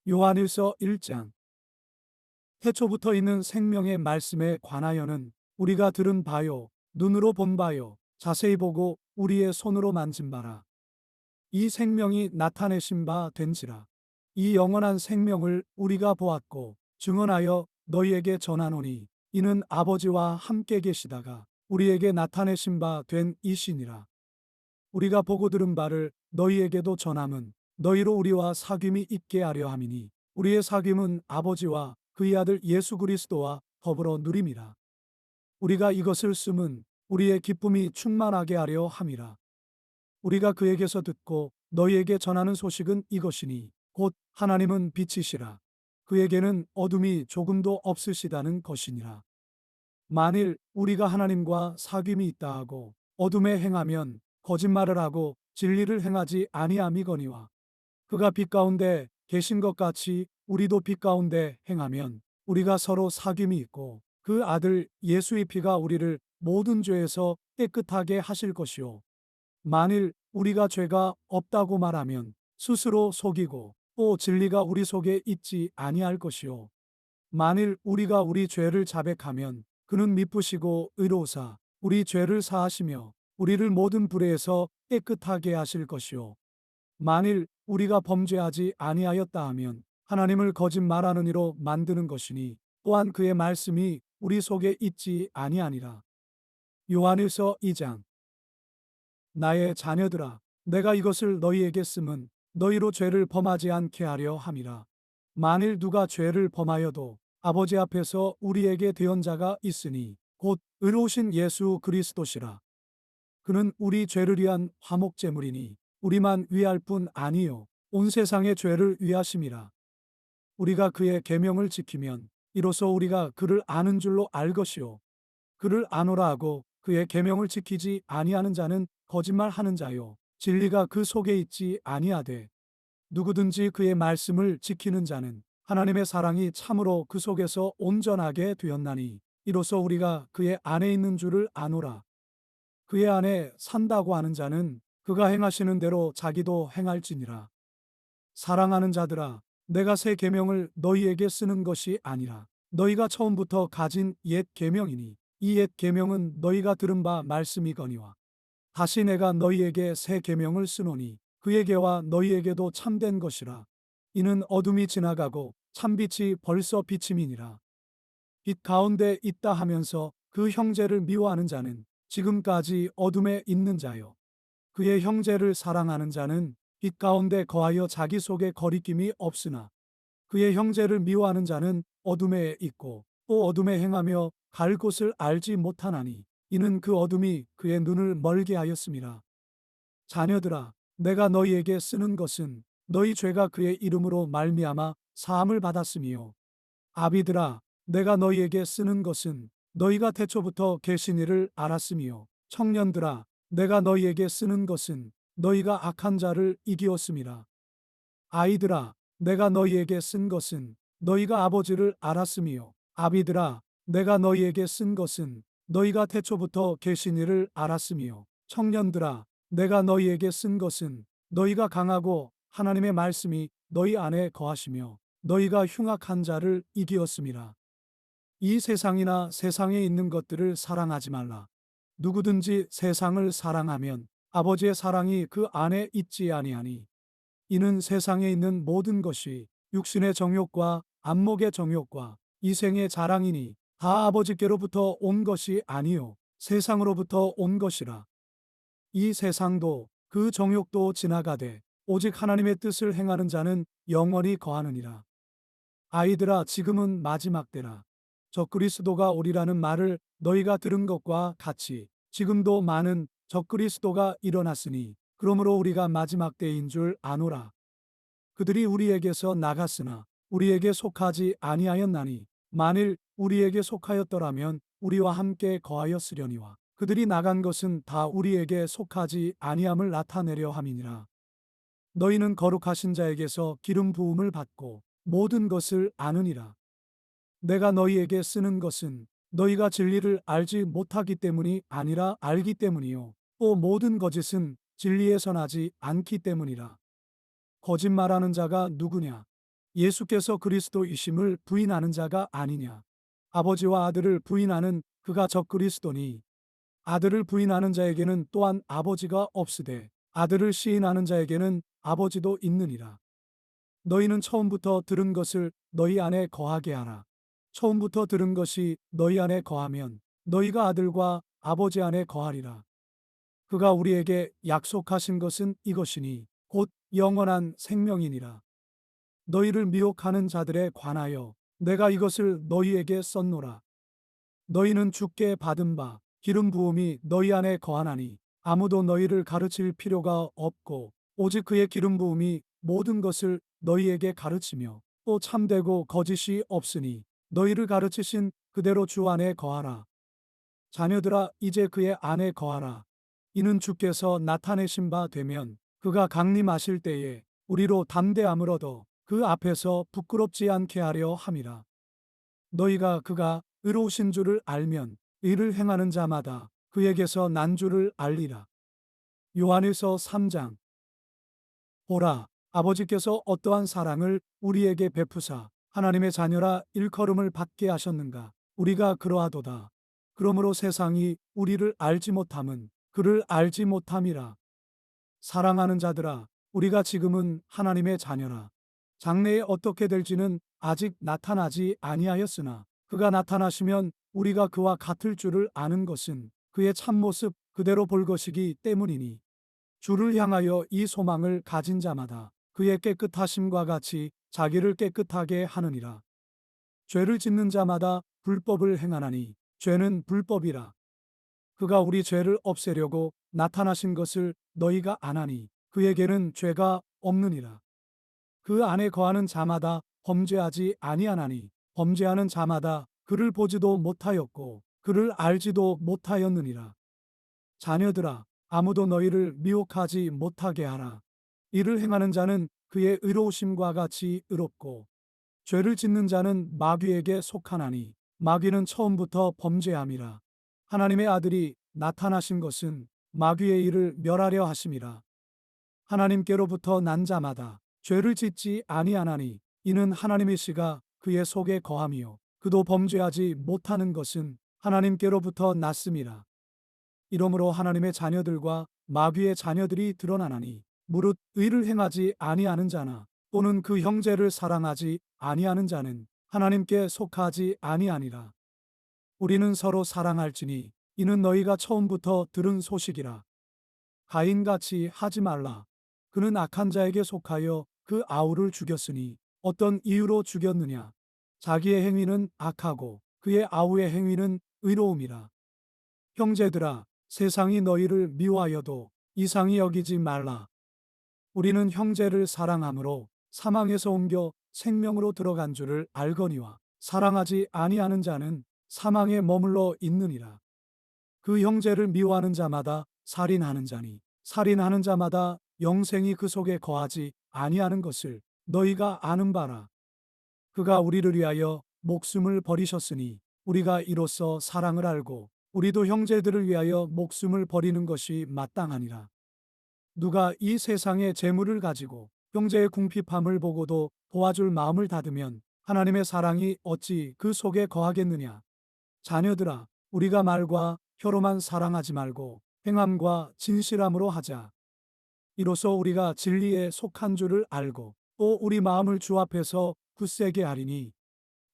요한일서 1장. 태초부터 있는 생명의 말씀에 관하여는 우리가 들은 바요, 눈으로 본 바요, 자세히 보고 우리의 손으로 만진 바라. 이 생명이 나타내신 바 된지라. 이 영원한 생명을 우리가 보았고 증언하여 너희에게 전하노니 이는 아버지와 함께 계시다가 우리에게 나타내신 바 된 이시니라. 우리가 보고 들은 바를 너희에게도 전함은 너희로 우리와 사귐이 있게 하려 함이니 우리의 사귐은 아버지와 그의 아들 예수 그리스도와 더불어 누림이라. 우리가 이것을 쓰면 우리의 기쁨이 충만하게 하려 함이라. 우리가 그에게서 듣고 너희에게 전하는 소식은 이것이니 곧 하나님은 빛이시라. 그에게는 어둠이 조금도 없으시다는 것이니라. 만일 우리가 하나님과 사귐이 있다 하고 어둠에 행하면 거짓말을 하고 진리를 행하지 아니함이거니와 그가 빛 가운데 계신 것 같이 우리도 빛 가운데 행하면 우리가 서로 사귐이 있고 그 아들 예수의 피가 우리를 모든 죄에서 깨끗하게 하실 것이요 만일 우리가 죄가 없다고 말하면 스스로 속이고 또 진리가 우리 속에 있지 아니할 것이요 만일 우리가 우리 죄를 자백하면 그는 미쁘시고 의로우사 우리 죄를 사하시며 우리를 모든 불의에서 깨끗하게 하실 것이요 만일 우리가 범죄하지 아니하였다 하면 하나님을 거짓말하는 이로 만드는 것이니 또한 그의 말씀이 우리 속에 있지 아니하니라. 요한일서 2장. 나의 자녀들아 내가 이것을 너희에게 쓰면 너희로 죄를 범하지 않게 하려 함이라. 만일 누가 죄를 범하여도 아버지 앞에서 우리에게 대언자가 있으니 곧 의로우신 예수 그리스도시라. 그는 우리 죄를 위한 화목제물이니 우리만 위할 뿐 아니요 온 세상의 죄를 위하심이라. 우리가 그의 계명을 지키면 이로써 우리가 그를 아는 줄로 알 것이요 그를 아노라 하고 그의 계명을 지키지 아니하는 자는 거짓말하는 자요 진리가 그 속에 있지 아니하되 누구든지 그의 말씀을 지키는 자는 하나님의 사랑이 참으로 그 속에서 온전하게 되었나니 이로써 우리가 그의 안에 있는 줄을 아노라. 그의 안에 산다고 하는 자는 그가 행하시는 대로 자기도 행할지니라. 사랑하는 자들아 내가 새 계명을 너희에게 쓰는 것이 아니라 너희가 처음부터 가진 옛 계명이니 이 옛 계명은 너희가 들은 바 말씀이거니와 다시 내가 너희에게 새 계명을 쓰노니 그에게와 너희에게도 참된 것이라. 이는 어둠이 지나가고 참빛이 벌써 비침이니라. 빛 가운데 있다 하면서 그 형제를 미워하는 자는 지금까지 어둠에 있는 자요. 그의 형제를 사랑하는 자는 빛 가운데 거하여 자기 속에 거리낌이 없으나 그의 형제를 미워하는 자는 어둠에 있고 또 어둠에 행하며 갈 곳을 알지 못하나니 이는 그 어둠이 그의 눈을 멀게 하였음이라. 자녀들아 내가 너희에게 쓰는 것은 너희 죄가 그의 이름으로 말미암아 사함을 받았음이요 아비들아 내가 너희에게 쓰는 것은 너희가 태초부터 계신 이를 알았음이요 청년들아 내가 너희에게 쓰는 것은 너희가 악한 자를 이기었음이라. 아이들아 내가 너희에게 쓴 것은 너희가 아버지를 알았음이요 아비들아 내가 너희에게 쓴 것은 너희가 태초부터 계신 이를 알았음이요 청년들아 내가 너희에게 쓴 것은 너희가 강하고 하나님의 말씀이 너희 안에 거하시며 너희가 흉악한 자를 이기었음이라. 이 세상이나 세상에 있는 것들을 사랑하지 말라. 누구든지 세상을 사랑하면 아버지의 사랑이 그 안에 있지 아니하니 이는 세상에 있는 모든 것이 육신의 정욕과 안목의 정욕과 이생의 자랑이니 다 아버지께로부터 온 것이 아니요 세상으로부터 온 것이라. 이 세상도 그 정욕도 지나가되 오직 하나님의 뜻을 행하는 자는 영원히 거하느니라. 아이들아 지금은 마지막 때라. 적그리스도가 오리라는 말을 너희가 들은 것과 같이 지금도 많은 적그리스도가 일어났으니 그러므로 우리가 마지막 때인 줄 아노라. 그들이 우리에게서 나갔으나 우리에게 속하지 아니하였나니 만일 우리에게 속하였더라면 우리와 함께 거하였으려니와 그들이 나간 것은 다 우리에게 속하지 아니함을 나타내려 함이니라. 너희는 거룩하신 자에게서 기름 부음을 받고 모든 것을 아느니라. 내가 너희에게 쓰는 것은 너희가 진리를 알지 못하기 때문이 아니라 알기 때문이요 또 모든 거짓은 진리에서 나지 않기 때문이라. 거짓말하는 자가 누구냐? 예수께서 그리스도이심을 부인하는 자가 아니냐. 아버지와 아들을 부인하는 그가 적그리스도니 아들을 부인하는 자에게는 또한 아버지가 없으되 아들을 시인하는 자에게는 아버지도 있느니라. 너희는 처음부터 들은 것을 너희 안에 거하게 하라. 처음부터 들은 것이 너희 안에 거하면 너희가 아들과 아버지 안에 거하리라. 그가 우리에게 약속하신 것은 이것이니 곧 영원한 생명이니라. 너희를 미혹하는 자들에 관하여 내가 이것을 너희에게 썼노라. 너희는 주께 받은 바 기름 부음이 너희 안에 거하나니 아무도 너희를 가르칠 필요가 없고 오직 그의 기름 부음이 모든 것을 너희에게 가르치며 또 참되고 거짓이 없으니 너희를 가르치신 그대로 주 안에 거하라. 자녀들아 이제 그의 안에 거하라. 이는 주께서 나타내신 바 되면 그가 강림하실 때에 우리로 담대함을 얻어 그 앞에서 부끄럽지 않게 하려 함이라. 너희가 그가 의로우신 줄을 알면 의를 행하는 자마다 그에게서 난 줄을 알리라. 요한일서 3장. 보라, 아버지께서 어떠한 사랑을 우리에게 베푸사 하나님의 자녀라 일컬음을 받게 하셨는가. 우리가 그러하도다. 그러므로 세상이 우리를 알지 못함은 그를 알지 못함이라. 사랑하는 자들아, 우리가 지금은 하나님의 자녀라. 장래에 어떻게 될지는 아직 나타나지 아니하였으나 그가 나타나시면 우리가 그와 같을 줄을 아는 것은 그의 참모습 그대로 볼 것이기 때문이니 주를 향하여 이 소망을 가진 자마다 그의 깨끗하심과 같이 자기를 깨끗하게 하느니라. 죄를 짓는 자마다 불법을 행하나니 죄는 불법이라. 그가 우리 죄를 없애려고 나타나신 것을 너희가 아나니 그에게는 죄가 없느니라. 그 안에 거하는 자마다 범죄하지 아니하나니 범죄하는 자마다 그를 보지도 못하였고 그를 알지도 못하였느니라. 자녀들아, 아무도 너희를 미혹하지 못하게 하라. 이를 행하는 자는 그의 의로우심과 같이 의롭고 죄를 짓는 자는 마귀에게 속하나니 마귀는 처음부터 범죄함이라. 하나님의 아들이 나타나신 것은 마귀의 일을 멸하려 하심이라. 하나님께로부터 난 자마다 죄를 짓지 아니하나니 이는 하나님의 씨가 그의 속에 거함이요 그도 범죄하지 못하는 것은 하나님께로부터 났음이라. 이러므로 하나님의 자녀들과 마귀의 자녀들이 드러나나니 무릇 의를 행하지 아니하는 자나 또는 그 형제를 사랑하지 아니하는 자는 하나님께 속하지 아니하니라. 우리는 서로 사랑할지니 이는 너희가 처음부터 들은 소식이라. 가인같이 하지 말라. 그는 악한 자에게 속하여 그 아우를 죽였으니 어떤 이유로 죽였느냐. 자기의 행위는 악하고 그의 아우의 행위는 의로움이라. 형제들아, 세상이 너희를 미워하여도 이상히 여기지 말라. 우리는 형제를 사랑함으로 사망에서 옮겨 생명으로 들어간 줄을 알거니와 사랑하지 아니하는 자는 사망에 머물러 있느니라. 그 형제를 미워하는 자마다 살인하는 자니 살인하는 자마다 영생이 그 속에 거하지 아니하는 것을 너희가 아는 바라. 그가 우리를 위하여 목숨을 버리셨으니 우리가 이로써 사랑을 알고 우리도 형제들을 위하여 목숨을 버리는 것이 마땅하니라. 누가 이 세상의 재물을 가지고 형제의 궁핍함을 보고도 도와줄 마음을 닫으면 하나님의 사랑이 어찌 그 속에 거하겠느냐. 자녀들아, 우리가 말과 혀로만 사랑하지 말고 행함과 진실함으로 하자. 이로써 우리가 진리에 속한 줄을 알고 또 우리 마음을 주 앞에서 굳세게 하리니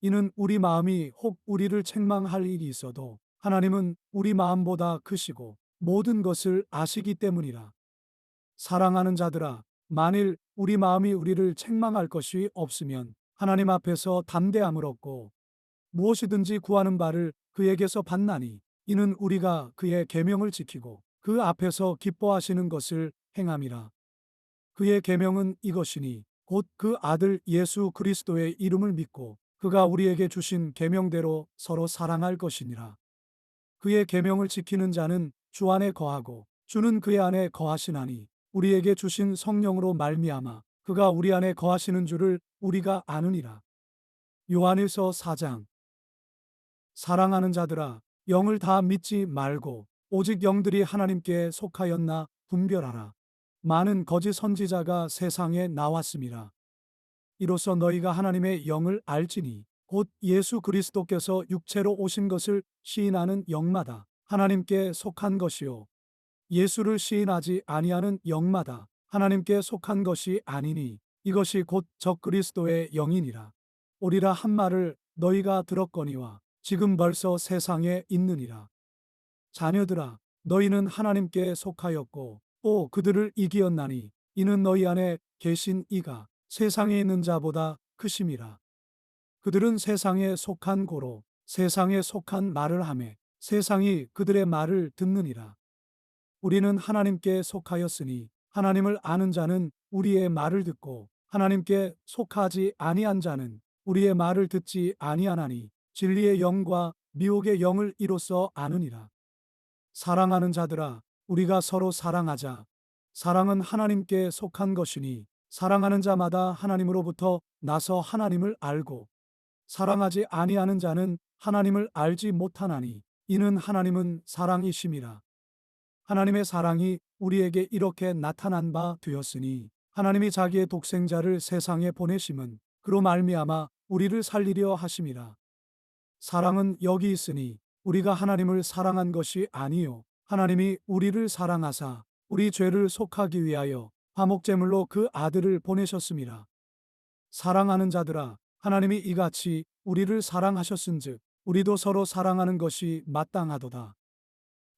이는 우리 마음이 혹 우리를 책망할 일이 있어도 하나님은 우리 마음보다 크시고 모든 것을 아시기 때문이라. 사랑하는 자들아, 만일 우리 마음이 우리를 책망할 것이 없으면 하나님 앞에서 담대함을 얻고 무엇이든지 구하는 바를 그에게서 받나니 이는 우리가 그의 계명을 지키고 그 앞에서 기뻐하시는 것을 행함이라. 그의 계명은 이것이니 곧 그 아들 예수 그리스도의 이름을 믿고 그가 우리에게 주신 계명대로 서로 사랑할 것이니라. 그의 계명을 지키는 자는 주 안에 거하고 주는 그의 안에 거하시나니 우리에게 주신 성령으로 말미암아 그가 우리 안에 거하시는 줄을 우리가 아느니라. 요한일서 4장. 사랑하는 자들아, 영을 다 믿지 말고 오직 영들이 하나님께 속하였나 분별하라. 많은 거짓 선지자가 세상에 나왔음이라. 이로써 너희가 하나님의 영을 알지니 곧 예수 그리스도께서 육체로 오신 것을 시인하는 영마다 하나님께 속한 것이요 예수를 시인하지 아니하는 영마다 하나님께 속한 것이 아니니 이것이 곧 적그리스도의 영이니라. 오리라 한 말을 너희가 들었거니와 지금 벌써 세상에 있느니라. 자녀들아, 너희는 하나님께 속하였고 또 그들을 이기었나니 이는 너희 안에 계신 이가 세상에 있는 자보다 크심이라. 그들은 세상에 속한 고로 세상에 속한 말을 하매 세상이 그들의 말을 듣느니라. 우리는 하나님께 속하였으니 하나님을 아는 자는 우리의 말을 듣고 하나님께 속하지 아니한 자는 우리의 말을 듣지 아니하나니 진리의 영과 미혹의 영을 이로써 아느니라. 사랑하는 자들아, 우리가 서로 사랑하자. 사랑은 하나님께 속한 것이니 사랑하는 자마다 하나님으로부터 나서 하나님을 알고 사랑하지 아니하는 자는 하나님을 알지 못하나니 이는 하나님은 사랑이심이라. 하나님의 사랑이 우리에게 이렇게 나타난 바 되었으니 하나님이 자기의 독생자를 세상에 보내심은 그로 말미암아 우리를 살리려 하심이라. 사랑은 여기 있으니 우리가 하나님을 사랑한 것이 아니요 하나님이 우리를 사랑하사 우리 죄를 속하기 위하여 화목제물로 그 아들을 보내셨음이라. 사랑하는 자들아, 하나님이 이같이 우리를 사랑하셨은즉 우리도 서로 사랑하는 것이 마땅하도다.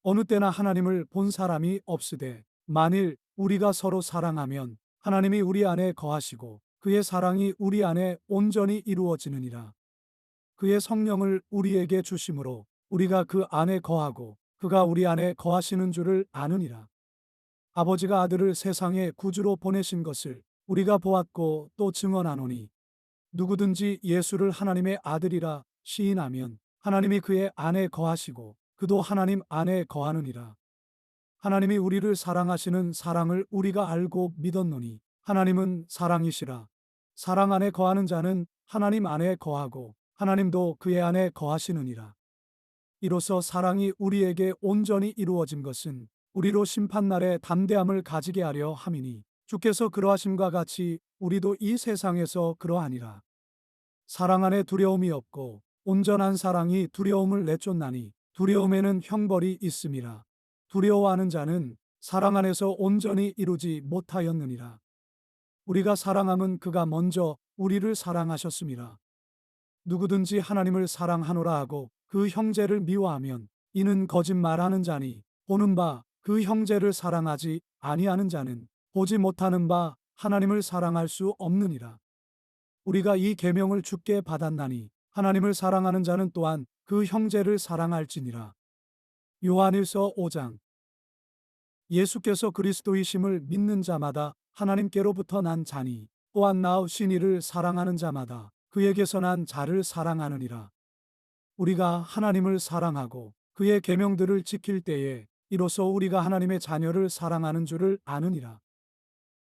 어느 때나 하나님을 본 사람이 없으되 만일 우리가 서로 사랑하면 하나님이 우리 안에 거하시고 그의 사랑이 우리 안에 온전히 이루어지느니라. 그의 성령을 우리에게 주심으로 우리가 그 안에 거하고 그가 우리 안에 거하시는 줄을 아느니라. 아버지가 아들을 세상에 구주로 보내신 것을 우리가 보았고 또 증언하노니 누구든지 예수를 하나님의 아들이라 시인하면 하나님이 그의 안에 거하시고 그도 하나님 안에 거하느니라. 하나님이 우리를 사랑하시는 사랑을 우리가 알고 믿었노니 하나님은 사랑이시라. 사랑 안에 거하는 자는 하나님 안에 거하고 하나님도 그의 안에 거하시느니라. 이로써 사랑이 우리에게 온전히 이루어진 것은 우리로 심판날에 담대함을 가지게 하려 함이니 주께서 그러하심과 같이 우리도 이 세상에서 그러하니라. 사랑 안에 두려움이 없고 온전한 사랑이 두려움을 내쫓나니 두려움에는 형벌이 있음이라. 두려워하는 자는 사랑 안에서 온전히 이루지 못하였느니라. 우리가 사랑함은 그가 먼저 우리를 사랑하셨음이라. 누구든지 하나님을 사랑하노라 하고 그 형제를 미워하면 이는 거짓말하는 자니 보는 바 그 형제를 사랑하지 아니하는 자는 보지 못하는 바 하나님을 사랑할 수 없느니라. 우리가 이 계명을 주께 받았나니 하나님을 사랑하는 자는 또한 그 형제를 사랑할지니라. 요한일서 5장. 예수께서 그리스도이심을 믿는 자마다 하나님께로부터 난 자니 또한 나으신 이를 사랑하는 자마다 그에게서 난 자를 사랑하느니라. 우리가 하나님을 사랑하고 그의 계명들을 지킬 때에 이로써 우리가 하나님의 자녀를 사랑하는 줄을 아느니라.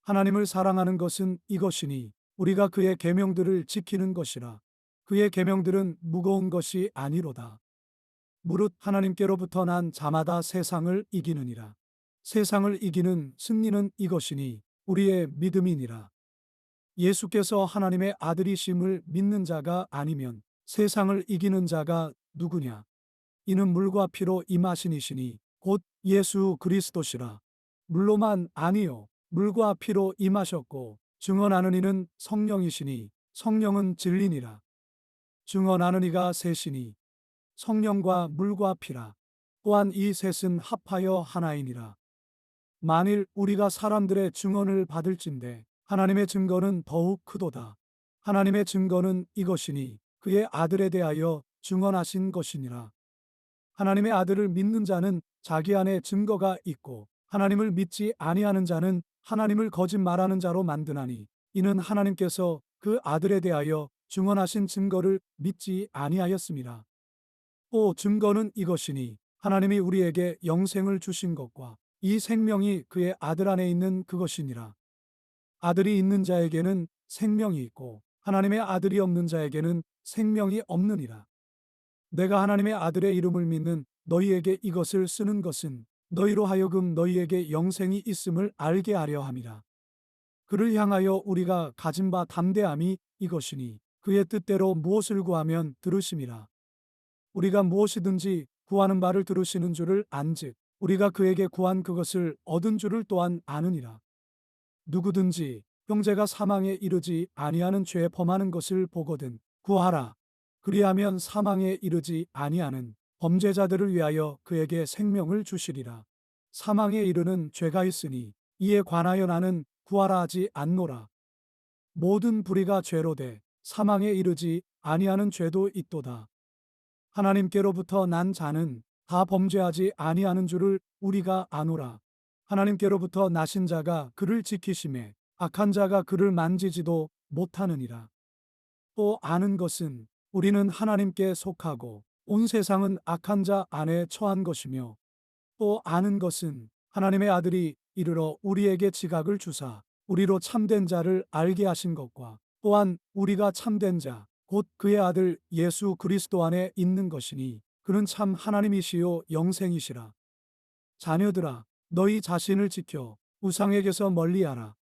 하나님을 사랑하는 것은 이것이니 우리가 그의 계명들을 지키는 것이라. 그의 계명들은 무거운 것이 아니로다. 무릇 하나님께로부터 난 자마다 세상을 이기느니라. 세상을 이기는 승리는 이것이니 우리의 믿음이니라. 예수께서 하나님의 아들이심을 믿는 자가 아니면 세상을 이기는 자가 누구냐? 이는 물과 피로 임하신 이시니 곧 예수 그리스도시라. 물로만 아니요 물과 피로 임하셨고 증언하는 이는 성령이시니 성령은 진리니라. 증언하는 이가 셋이니 성령과 물과 피라. 또한 이 셋은 합하여 하나이니라. 만일 우리가 사람들의 증언을 받을진대 하나님의 증거는 더욱 크도다. 하나님의 증거는 이것이니 그의 아들에 대하여 증언하신 것이니라. 하나님의 아들을 믿는 자는 자기 안에 증거가 있고 하나님을 믿지 아니하는 자는 하나님을 거짓말하는 자로 만드나니 이는 하나님께서 그 아들에 대하여 증언하신 증거를 믿지 아니하였음이라. 또 증거는 이것이니 하나님이 우리에게 영생을 주신 것과 이 생명이 그의 아들 안에 있는 그것이니라. 아들이 있는 자에게는 생명이 있고 하나님의 아들이 없는 자에게는 생명이 없느니라. 내가 하나님의 아들의 이름을 믿는 너희에게 이것을 쓰는 것은 너희로 하여금 너희에게 영생이 있음을 알게 하려 함이라. 그를 향하여 우리가 가진 바 담대함이 이것이니 그의 뜻대로 무엇을 구하면 들으심이라. 우리가 무엇이든지 구하는 바를 들으시는 줄을 안즉 우리가 그에게 구한 그것을 얻은 줄을 또한 아느니라. 누구든지 형제가 사망에 이르지 아니하는 죄 범하는 것을 보거든 구하라. 그리하면 사망에 이르지 아니하는 범죄자들을 위하여 그에게 생명을 주시리라. 사망에 이르는 죄가 있으니 이에 관하여 나는 구하라 하지 않노라. 모든 불의가 죄로 돼 사망에 이르지 아니하는 죄도 있도다. 하나님께로부터 난 자는 다 범죄하지 아니하는 줄을 우리가 아노라. 하나님께로부터 나신 자가 그를 지키심에 악한 자가 그를 만지지도 못하느니라. 또 아는 것은 우리는 하나님께 속하고 온 세상은 악한 자 안에 처한 것이며 또 아는 것은 하나님의 아들이 이르러 우리에게 지각을 주사 우리로 참된 자를 알게 하신 것과 또한 우리가 참된 자 곧 그의 아들 예수 그리스도 안에 있는 것이니 그는 참 하나님이시요 영생이시라. 자녀들아 너희 자신을 지켜 우상에게서 멀리하라.